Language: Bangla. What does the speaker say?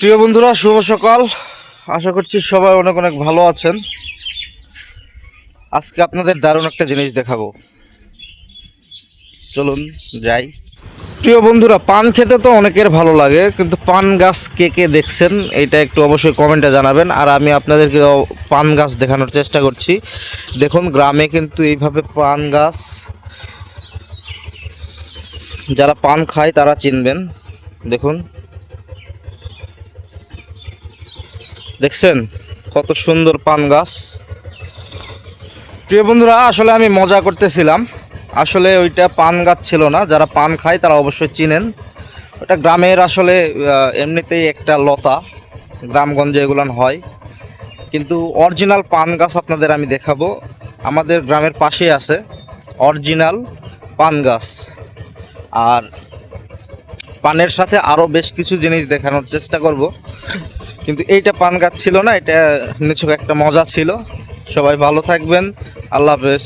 প্রিয় বন্ধুরা, শুভ সকাল। আশা করছি সবাই অনেক অনেক ভালো আছেন। আজকে আপনাদের দারুণ একটা জিনিস দেখাবো, চলুন যাই। প্রিয় বন্ধুরা, পান খেতে তো অনেকের ভালো লাগে, কিন্তু পান গাছ কে কে দেখছেন এটা একটু অবশ্যই কমেন্টে জানাবেন। আর আমি আপনাদেরকে পান গাছ দেখানোর চেষ্টা করছি। দেখুন, গ্রামে কিন্তু এইভাবে পান গাছ, যারা পান খায় তারা চিনবেন। দেখুন, দেখছেন কত সুন্দর পান গাছ। প্রিয় বন্ধুরা, আসলে আমি মজা করতেছিলাম। আসলে ওইটা পান গাছ ছিল না। যারা পান খায় তারা অবশ্যই চিনেন। ওটা গ্রামের আসলে এমনিতেই একটা লতা, গ্রামগঞ্জে এগুলান হয়। কিন্তু অরিজিনাল পান গাছ আপনাদের আমি দেখাবো। আমাদের গ্রামের পাশেই আছে অরিজিনাল পান গাছ। আর পানের সাথে আরও বেশ কিছু জিনিস দেখানোর চেষ্টা করব। কিন্তু এইটা পান গাছ ছিল না, এটা নিছক একটা মজা ছিল। সবাই ভালো থাকবেন। আল্লাহ হাফেজ।